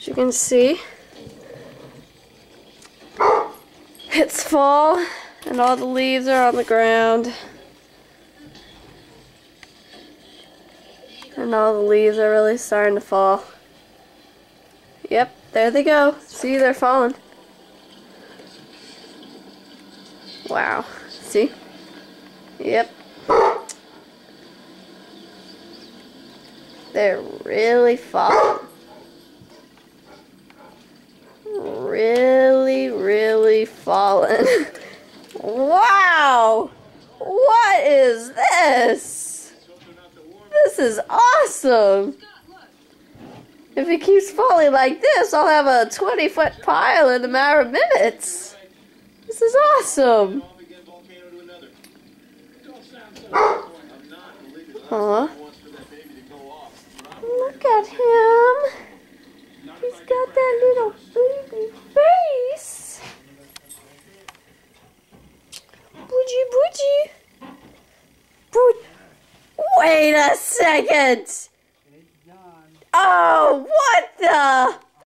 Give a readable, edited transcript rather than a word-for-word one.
As you can see, it's fall and all the leaves are on the ground. And all the leaves are really starting to fall. Yep, there they go. See, they're falling. Wow. See? Yep. They're really falling. Really falling. Wow! What is this? This is awesome! If it keeps falling like this, I'll have a 20-foot pile in a matter of minutes. This is awesome! Huh? Look at him! He's got that little baby face! Boogie. Wait a second! Oh, what the?